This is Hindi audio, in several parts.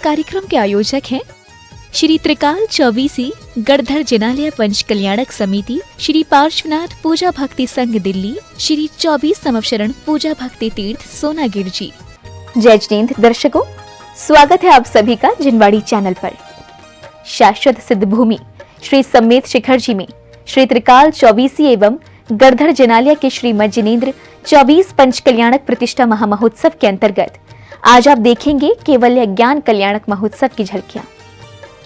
कार्यक्रम के आयोजक हैं श्री त्रिकाल चौबीसी गढ़धर जिनालय पंच कल्याणक समिति, श्री पार्श्वनाथ पूजा भक्ति संघ दिल्ली, श्री 24 समवशरण पूजा भक्ति तीर्थ सोनागिर जी। जय जिनेंद्र दर्शकों, स्वागत है आप सभी का जिनवाड़ी चैनल पर। शाश्वत सिद्ध भूमि श्री सम्मेत शिखर जी में श्री त्रिकाल चौबीसी एवं गढ़धर जिनालय के श्रीमद जिनेंद्र 24 पंच कल्याणक प्रतिष्ठा महामहोत्सव के अंतर्गत आज आप देखेंगे केवल ज्ञान कल्याणक महोत्सव की झलकियां।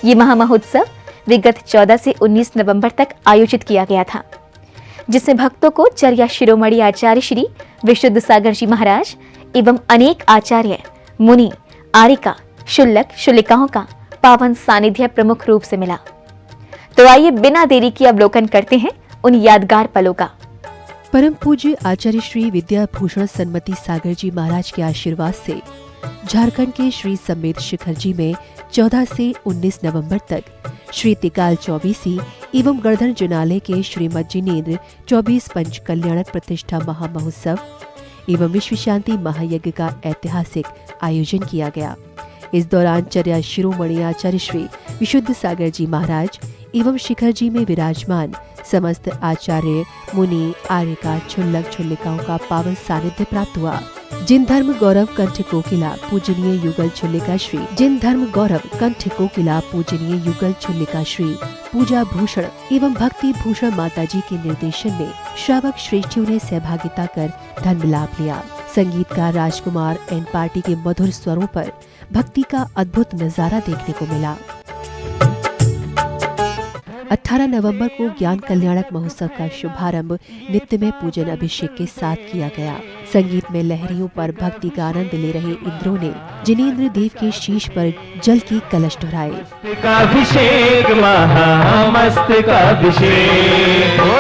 ये महामहोत्सव विगत 14 से 19 नवंबर तक आयोजित किया गया था, जिसमें भक्तों को चर्या शिरोमणि आचार्य श्री विशुद्ध सागर जी महाराज एवं अनेक आचार्य, मुनि, आर्यिका, शुल्लक, शुल्लिकाओं का पावन सानिध्य प्रमुख रूप से मिला। तो आइए बिना देरी के अवलोकन करते हैं उन यादगार पलों का। परम पूज्य आचार्य श्री विद्याभूषण सन्मति सागर जी महाराज के आशीर्वाद से झारखंड के श्री सम्मेत शिखर जी में 14 से 19 नवंबर तक श्री त्रिकाल चौबीसी एवं गढ़धर जिनालय के श्रीमद जिनेंद्र 24 पंच कल्याणक प्रतिष्ठा महामहोत्सव एवं विश्व शांति महायज्ञ का ऐतिहासिक आयोजन किया गया। इस दौरान चर्या शिरोमणि आचार्य श्री विशुद्ध सागर जी महाराज एवं शिखर जी में विराजमान समस्त आचार्य, मुनि, आर्यिका, शुल्लक, शुल्लिकाओं का पावन सानिध्य प्राप्त हुआ। जिन धर्म गौरव कंठ कोकिला पूजनीय युगल शुल्लिका श्री, जिन धर्म गौरव कंठ कोकिला पूजनीय युगल शुल्लिका श्री पूजा भूषण एवं भक्ति भूषण माताजी के निर्देशन में श्रावक श्रेष्ठियों ने सहभागिता कर धर्म लाभ लिया। संगीतकार राजकुमार एंड पार्टी के मधुर स्वरों पर भक्ति का अद्भुत नजारा देखने को मिला। 18 नवंबर को ज्ञान कल्याणक महोत्सव का शुभारंभ नित्यमय पूजन अभिषेक के साथ किया गया। संगीत में लहरियों पर भक्ति का आनंद ले रहे इंद्रों ने जिनेंद्र देव के शीश पर जल की कलश ढुराए। अभिषेक मस्तकाभिषेक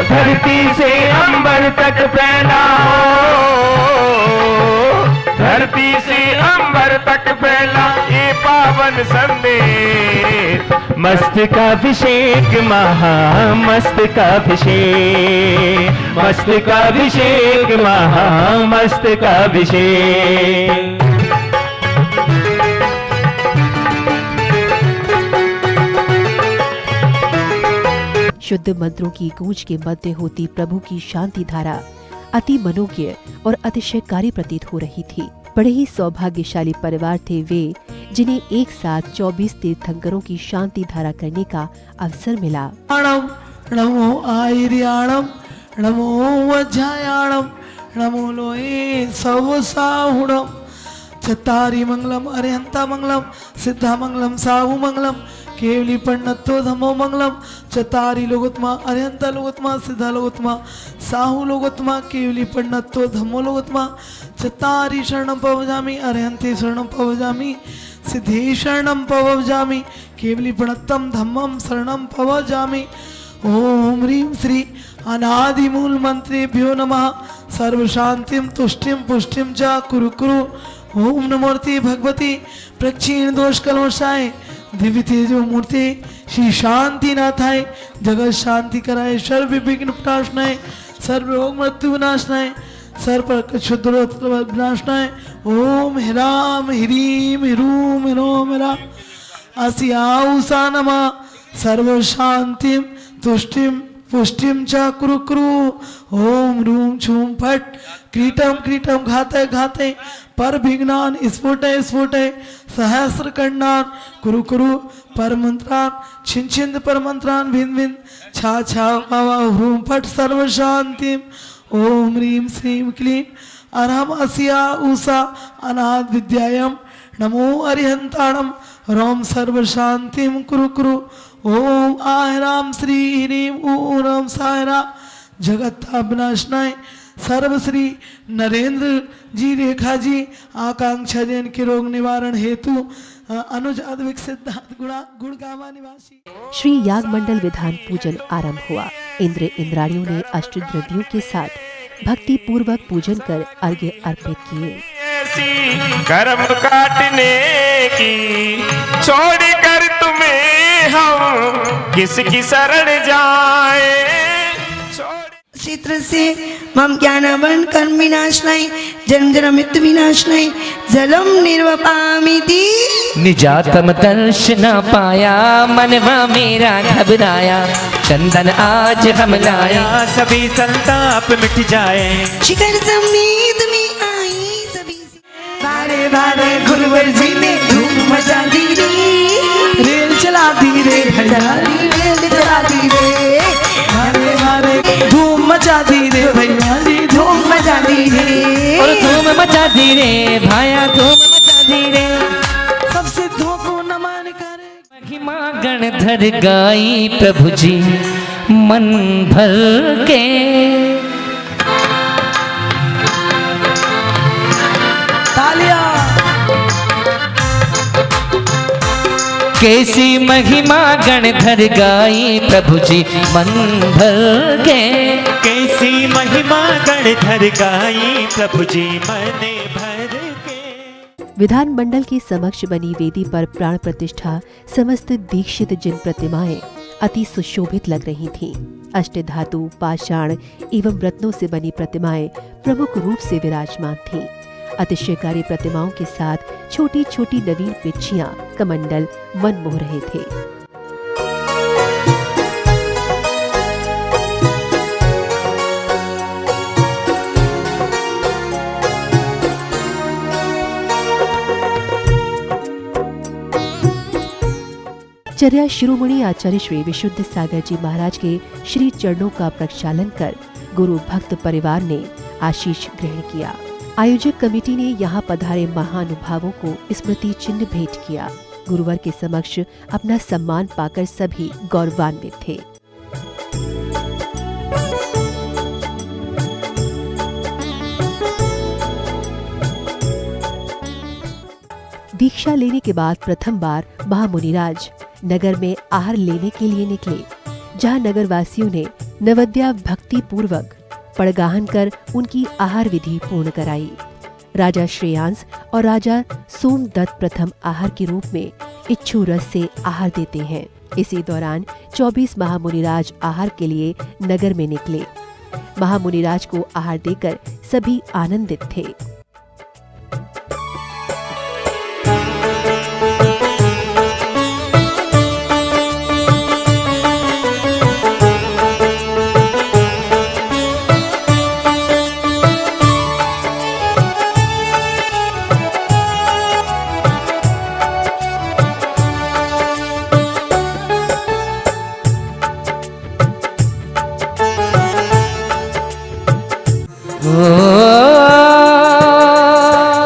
धरती से अंबर तक फैला, धरती से अंबर तक फैला ये पावन संदेश। मस्तकाभिषेक महामस्तकाभिषेक, मस्तकाभिषेक महामस्तकाभिषेक। शुद्ध मंत्रों की गूंज के मध्य होती प्रभु की शांति धारा अति मनोज्ञ और अतिशयकारी प्रतीत हो रही थी। बड़े ही सौभाग्यशाली परिवार थे वे जिन्हें एक साथ 24 तीर्थंकरों की शांति धारा करने का अवसर मिला। नमो आयर्याणम, नमो वज्रायाणम, नमो लोए सवसाहुणम। चत्तारि मंगलम अरिहंता मंगलम, सिद्धा मंगलम साहु मंगलम, केवली पंडितो धमो मंगलम। चत्तारि लोकोत्तमा अरिहंता लोकोत्तमा, सिद्धा लोकोत्तमा, साहु लोकोत्तमा, केवली पंडितो धमो लोकोत्तमा। चत्तारि शरणं पवजामि, अरिहंते शरणं पवजामि, सिद्धे शरणं पवजामि, केवली पंडितम धम्मं शरणं पवजामि। ओम ह्रीं श्री अनादि मूल मंत्रेभ्यो नमः। सर्व शांतिम तुष्टिम पुष्टिम च कुरु कुरु। ओम नमोर्ति भगवती प्रक्षीण दोष कलमशाय दिव्य तेजो मूर्ति श्री शांति नाथाय। जगत शांति कराए, सर्व विघ्न प्रणाशनाय, सर्व रोग मृत्यु विनाशनाय, सर्व क्षुद्र विनाशनाय। ओम ह्राम ह्रीम ह्रूम ह्रोम ह्रा अस्याउषा नमः। सर्व शांतिम तुष्टिम पुष्टिम च कुरु कुरु। ओम रूम छूम फट क्रीटम क्रीटम घाते घाते पर विघ्नान स्फुटे स्फुटे सहस्र खंडान कुरु कुरु पर मंत्रान छिन छिंद पर मंत्रान भिन्न भिन्न छा छा वावा ह्रूम फट सर्व शांतिम। ओम ह्रीम श्रीम क्लीम अरहम अस्या उषा अनाद विद्यायम। नमो अरिहंताणम रोम सर्व शांतिम कुरु कुरु। ओम आहराम श्री ह्रीम ऊरम सायरा जगत्ता विनाशनाय। सर्व श्री नरेंद्र जी रेखा जी आकांक्षा जैन के रोग निवारण हेतु अनुजात विकसित गुड़गावा निवासी। श्री याग मंडल विधान पूजन आरंभ हुआ। इंद्र इंद्राणियों ने अष्टद्रव्यों के साथ भक्ति पूर्वक पूजन कर अर्घ्य अर्पित किए। कर्म काटने की छोड़ कर तुम्हें हम किसकी शरण जाए। क्षेत्र से मम ज्ञानवन् कर्म विनाशनाय जन्म जन्म मृत्यु विनाशनाय जलम निर्वपामिति। निजातम दर्श न पाया मनवा मेरा घबराया, चंदन आज हम लाया सभी संताप मिट जाए। शिखर समेत में आई सभी बारे बारे गुरुवर जी ने धूम मचा दी रे, रेल चला दी रे भैया, रेल चला दी रे, मारे मारे धूम मचा दी रे भैया जी, धूम मचा दी रे, और धूम मचा दी रे भाया, धूम मचा दी रे। सब सिद्धों को नमन करे। महिमा गणधर गाई प्रभु जी मन भर के, तालियां। कैसी महिमा गणधर गाई प्रभु जी मन भर के, कैसी महिमा गणधर गाई प्रभु जी मन भर के। विधानमंडल के समक्ष बनी वेदी पर प्राण प्रतिष्ठा समस्त दीक्षित जिन प्रतिमाएं अति सुशोभित लग रही थीं। अष्टधातु, पाषाण एवं रत्नों से बनी प्रतिमाएं प्रमुख रूप से विराजमान थीं। अतिशयकारी प्रतिमाओं के साथ छोटी छोटी नवीन पिच्छियां, कमंडल मन मोह रहे थे। चर्या शिरोमणि आचार्य श्री विशुद्ध सागर जी महाराज के श्री चरणों का प्रक्षालन कर गुरु भक्त परिवार ने आशीष ग्रहण किया। आयोजक कमेटी ने यहाँ पधारे महानुभावों को स्मृति चिन्ह भेंट किया। गुरुवर के समक्ष अपना सम्मान पाकर सभी गौरवान्वित थे। दीक्षा लेने के बाद प्रथम बार महामुनिराज नगर में आहार लेने के लिए निकले, जहाँ नगर वासियों ने नवद्या भक्ति पूर्वक पड़गाहन कर उनकी आहार विधि पूर्ण कराई। राजा श्रेयांस और राजा सोमदत्त प्रथम आहार के रूप में इच्छू रस से आहार देते हैं। इसी दौरान 24 महामुनिराज आहार के लिए नगर में निकले। महामुनिराज को आहार देकर सभी आनंदित थे।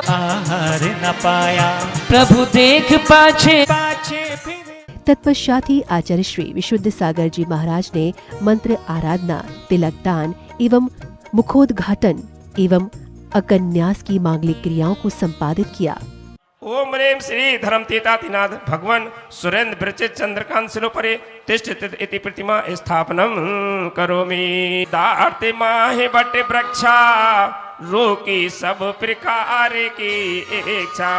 आहार न पाया प्रभु देख पाछे पाछे फिरे। तत्पश्चात ही आचार्य श्री विशुद्ध सागर जी महाराज ने मंत्र आराधना, तिलकदान एवं मुखोद्घाटन एवं अकन्यास की मांगलिक क्रियाओं को संपादित किया। ओम रेम श्री धर्म तीतातिनाथ भगवान सुरेंद्र ब्रचित चंद्रकांत शिलोपरे तिष्ठित इति प्रतिमा स्थापनम करोमि। दार्ते माहे बट वृक्षा रोकी सब प्रकार की इच्छा।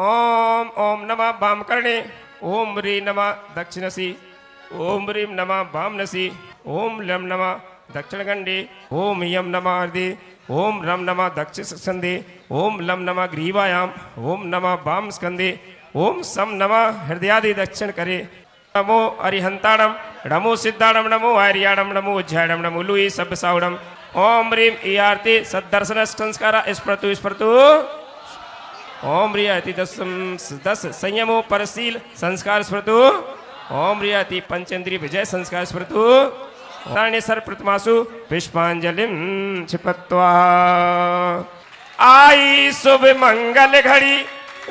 ओम ओम नमः वाम कर्णे, ओम ह्रीं नमः दक्षिणसि, ओम ह्रीं नमः वामनसि, ओम लं नमः दक्षिणगंडे, ओम यम नमः हृदे, ओम रम नमः दक्षिण स्कंदे, ओम लम नमः ग्रीवायाम, ओम नमः वाम स्कंदे, ओम सम नमः हृदयादि दक्षिण करे। नमो अरिहंताणम, नमो सिद्धाणम, नमो आर्याणम, नमो उज्जैणम, नमो लुई सब साउणम। ओम ह्रीं ईयार्ति सद्दर्शन संस्कार स्फुरतु स्फुरतु। ओम ह्रीं दस संयमो परशील संस्कार स्फुरतु। ओम ह्रीं पंचेंद्रिय विजय संस्कार स्फुरतु। सर प्रतिमासु पुष्पांजलिं क्षिपत्वा। आई शुभ मंगल घड़ी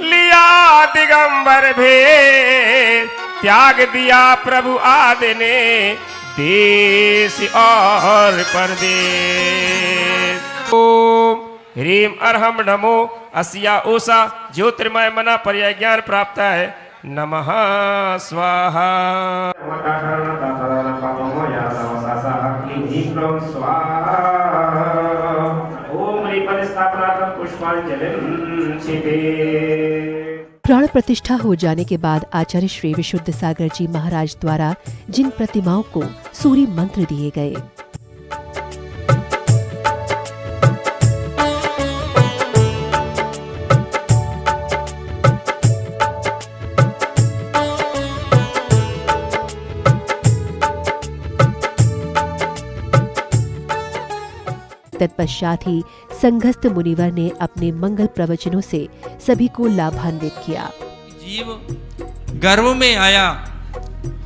लिया दिगंबर भेद, त्याग दिया प्रभु आदि ने देश और परदेश। ओम ह्रीं अर्हम नमो अस्या उषा ज्योतिर्मय मना पर्याय ज्ञान प्राप्त है। नमः स्वाहा। प्राण प्रतिष्ठा हो जाने के बाद आचार्य श्री विशुद्ध सागर जी महाराज द्वारा जिन प्रतिमाओं को सूर्य मंत्र दिए गए, तत्पश्चात ही संघस्थ मुनिवर ने अपने मंगल प्रवचनों से सभी को लाभान्वित किया। जीव गर्भ में आया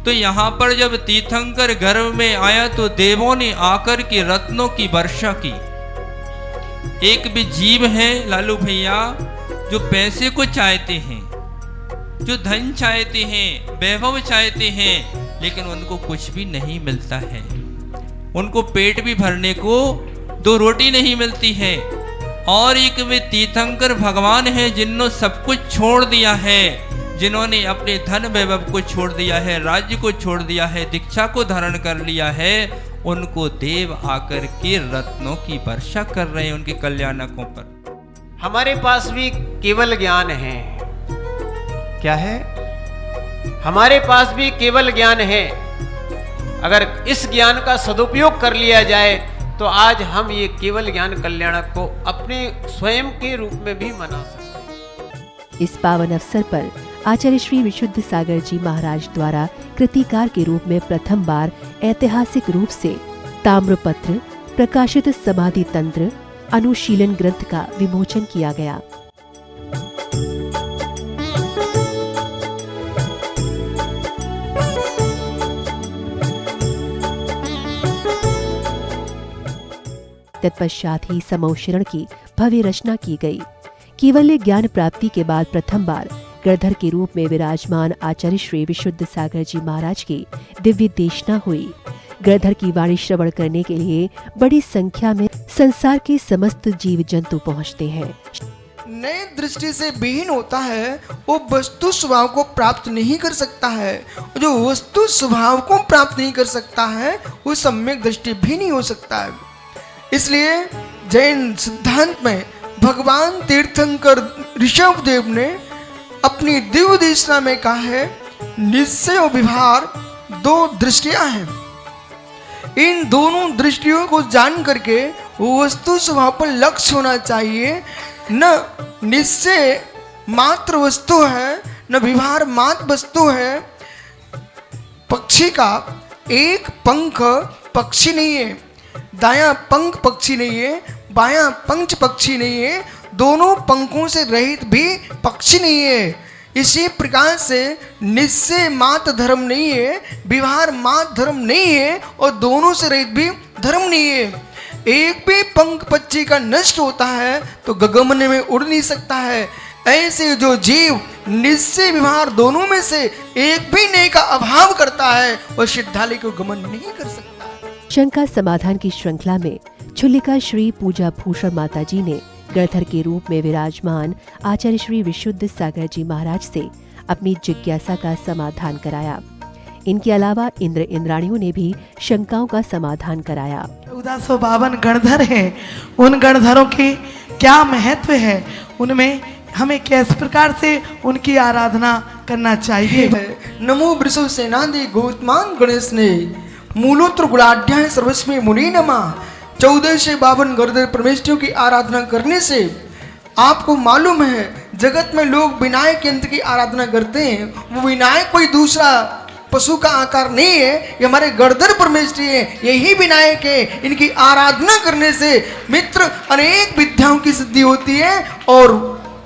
तो यहाँ पर जब तीर्थंकर गर्भ में आया तो देवों ने आकर के रत्नों की वर्षा की। एक भी जीव है लालू भैया जो पैसे को चाहते हैं, जो धन चाहते हैं, वैभव चाहते हैं, लेकिन उनको कुछ भी नहीं मिलता है। उनको पेट भी भरने को 2 रोटी नहीं मिलती है। और एक वे तीर्थंकर भगवान है जिन्होंने सब कुछ छोड़ दिया है, जिन्होंने अपने धन वैभव को छोड़ दिया है, राज्य को छोड़ दिया है, दीक्षा को धारण कर लिया है। उनको देव आकर के रत्नों की वर्षा कर रहे हैं उनके कल्याणकों पर। हमारे पास भी केवल ज्ञान है। क्या है? हमारे पास भी केवल ज्ञान है। अगर इस ज्ञान का सदुपयोग कर लिया जाए तो आज हम ये केवल ज्ञान कल्याणक को अपने स्वयं के रूप में भी मना सकते हैं। इस पावन अवसर पर आचार्य श्री विशुद्ध सागर जी महाराज द्वारा कृतिकार के रूप में प्रथम बार ऐतिहासिक रूप से ताम्रपत्र प्रकाशित समाधि तंत्र अनुशीलन ग्रंथ का विमोचन किया गया। तत्पश्चात ही समौशरण की भव्य रचना की गई। केवल ज्ञान प्राप्ति के बाद प्रथम बार गणधर के रूप में विराजमान आचार्य श्री विशुद्ध सागर जी महाराज की दिव्य देशना हुई। गणधर की वाणी श्रवण करने के लिए बड़ी संख्या में संसार के समस्त जीव जंतु पहुँचते हैं। नए दृष्टि से विहीन होता है वो वस्तु स्वभाव को प्राप्त नहीं कर सकता है। जो वस्तु स्वभाव को प्राप्त नहीं कर सकता है वो सम्यक दृष्टि भी नहीं हो सकता है। इसलिए जैन सिद्धांत में भगवान तीर्थंकर ऋषभ देव ने अपनी दिव्य देशना में कहा है, निश्चय और विभार 2 दृष्टियां हैं। इन दोनों दृष्टियों को जान करके वस्तु स्वभाव पर लक्ष्य होना चाहिए। न निश्चय मात्र वस्तु है, न विभार मात्र वस्तु है। पक्षी का एक पंख पक्षी नहीं है, दायां पंख पक्षी नहीं है, बायां पंख पक्षी नहीं है, दोनों पंखों से रहित भी पक्षी नहीं है। इसी प्रकार से निश्चय मात्र धर्म नहीं है, विभार मात्र धर्म नहीं है, और दोनों से रहित भी धर्म नहीं है। एक भी पंख पक्षी का नष्ट होता है तो गगन में उड़ नहीं सकता है। ऐसे जो जीव निश्चय विभार दोनों में से एक भी नहीं का अभाव करता है वह सिद्धालय को गमन नहीं कर सकता। शंका समाधान की श्रृंखला में छुल्लिका श्री पूजा भूषण माता जी ने गणधर के रूप में विराजमान आचार्य श्री विशुद्ध सागर जी महाराज से अपनी जिज्ञासा का समाधान कराया। इनके अलावा इंद्र इंद्राणियों ने भी शंकाओं का समाधान कराया। 1452 गणधर हैं, उन गणधरों की क्या महत्व है, उनमें हमें किस प्रकार से उनकी आराधना करना चाहिए। नमो वृषभ सेनादि गौतमान गणेश ने मूलोत्र गुणाढ्याय सर्वस्वी मुनि नमः। 14 से 52 गणधर परमेश्वरों की आराधना करने से आपको मालूम है जगत में लोग विनायक यंत्र की आराधना करते हैं। वो विनायक कोई दूसरा पशु का आकार नहीं है, ये हमारे गणधर परमेश्वर है, यही विनायक है। इनकी आराधना करने से मित्र अनेक विद्याओं की सिद्धि होती है और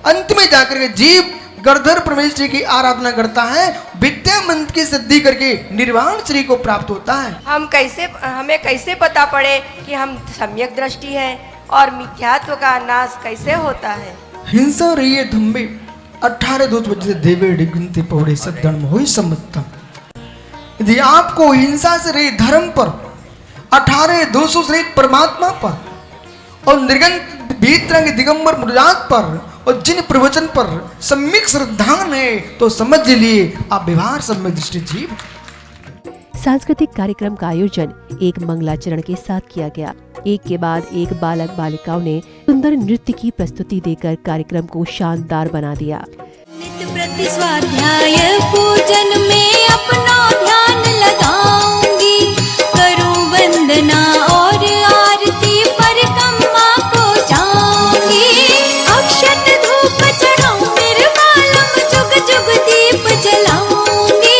अंत में जाकर के जीव गणधर परमेश्वर की आराधना करता है, विद्या मंत्र की सिद्धि करके निर्वाण श्री को प्राप्त होता है। हमें कैसे पता पड़े कि हम सम्यक दृष्टि है और मिथ्यात्व का नाश कैसे होता है। हिंसा रही है धुम्बे 18 दोष बजे देवे डिगंती पौड़े सद्धर्म होई सम्मतम। यदि आपको हिंसा से रही धर्म पर, 18 दोषों से रहित परमात्मा पर और निर्गंत भीतर दिगंबर मुराद पर और जिन प्रवचन पर सम्यक श्रद्धान है तो समझ लिए आप व्यवहार सम्यक दृष्टि जीव। सांस्कृतिक कार्यक्रम का आयोजन एक मंगलाचरण के साथ किया गया। एक के बाद एक बालक बालिकाओं ने सुंदर नृत्य की प्रस्तुति देकर कार्यक्रम को शानदार बना दिया। नित्य प्रति स्वाध्याय पूजन में अपना ध्यान लगाऊंगी, करूं वंदना और आरती परिक्रमा को जाऊंगी। अक्षत धूप चढ़ाऊं निर्मलम जुग जुग दीप जलाऊंगी।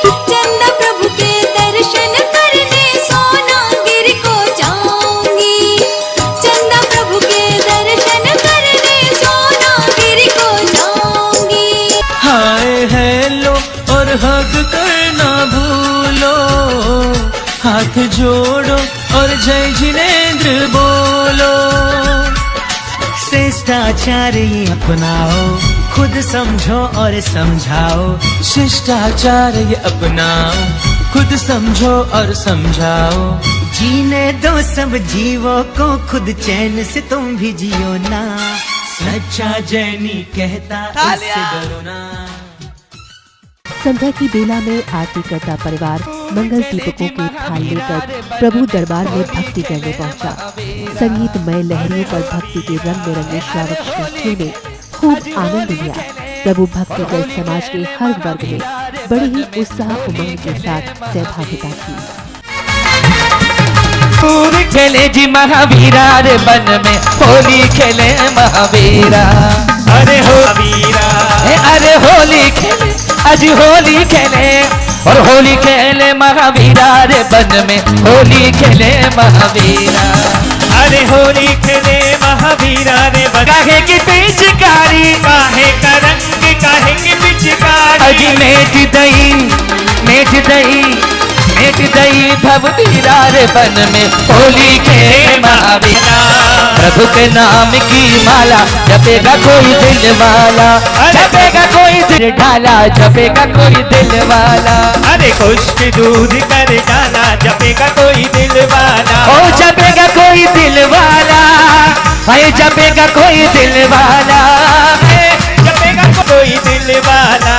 चंदा प्रभु के दर्शन करने सोनागिर को जाऊंगी। हाथ जोड़ो और जय जिनेंद्र बोलो। शिष्टाचार ये अपनाओ, खुद समझो और समझाओ। शिष्टाचार ये अपनाओ, खुद समझो और समझाओ। जीने दो सब जीवों को, खुद चैन से तुम भी जियो ना। सच्चा जैनी कहता इससे डरो ना। संध्या की बेला में आरती करता परिवार मंगल दीपकों के थाल लेकर प्रभु दरबार में भक्ति करने पहुंचा। संगीतमय लहरियों पर भक्ति के रंग बिरंगे श्रावक श्रेष्ठियों ने खूब आनंद लिया। प्रभु भक्तिगल समाज के हर वर्ग में बड़े ही उत्साह उमंग के साथ सहभागिता की। होली खेले जी महावीरा रे बन में, होली खेले महावीरा। अरे हो वीरा, अरे होली खेले आज होली खेले, और होली खेले महावीरा रे बन में, होली खेले महावीरा। अरे होली खेले महावीरा रे बन, काहे की पिचकारी, काहे का रंग, काहे की पिचकारी। अजी मेट दई, मेट दई, मेट दई भववीरा रे बन में, होली खेले महावीरा। प्रभु के नाम की माला जपेगा कोई दिल वाला, जपेगा कोई दिल ढाला, जपेगा कोई दिल वाला। अरे कुष्ठ दूध कर डाला, जपेगा कोई दिल वाला। ओ जपेगा कोई दिल वाला, हाय जपेगा कोई दिल वाला, जपेगा कोई दिल वाला।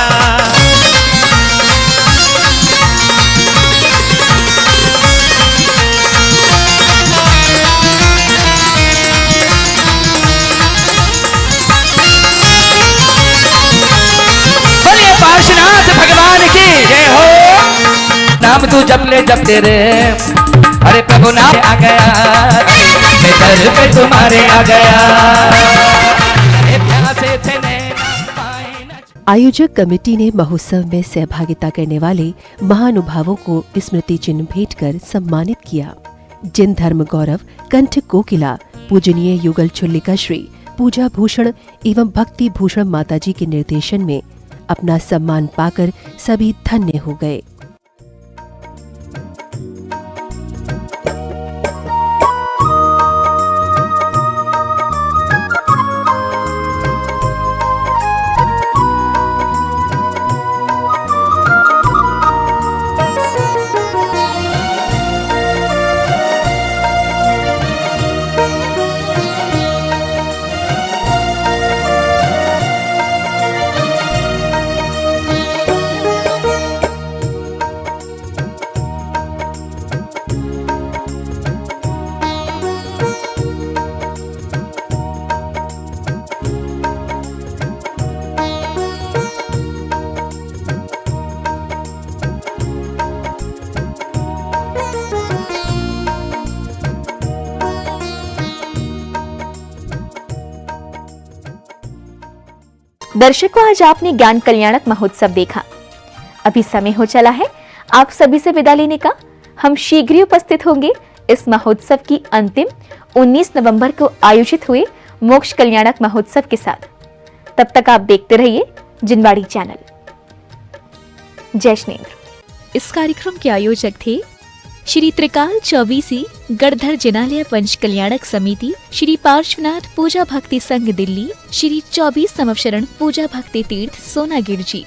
पार्श्वनाथ भगवान की जय हो। नाम तू जपले जपते रे, अरे प्रभु नाम आ गया, मैं दर पे तुम्हारे आ गया। प्यासे थे आयोजक कमेटी ने महोत्सव में सहभागिता करने वाले महानुभावों को स्मृति चिन्ह भेंट कर सम्मानित किया। जिन धर्म गौरव कंठ कोकिला पूजनीय युगल चुल्लिका श्री पूजा भूषण एवं भक्ति भूषण माताजी के निर्देशन में अपना सम्मान पाकर सभी धन्य हो गए। दर्शकों, आज आपने ज्ञान कल्याणक महोत्सव देखा। अभी समय हो चला है आप सभी से विदा लेने का। हम शीघ्र ही उपस्थित होंगे इस महोत्सव की अंतिम 19 नवंबर को आयोजित हुए मोक्ष कल्याणक महोत्सव के साथ। तब तक आप देखते रहिए जिनवाड़ी चैनल। जय श्रीनेन्द्र। इस कार्यक्रम के आयोजक थे श्री त्रिकाल चौबीसी गढ़धर जिनालय पंच कल्याणक समिति, श्री पार्श्वनाथ पूजा भक्ति संघ दिल्ली, श्री 24 संवत्सरण पूजा भक्ति तीर्थ सोनागिर जी।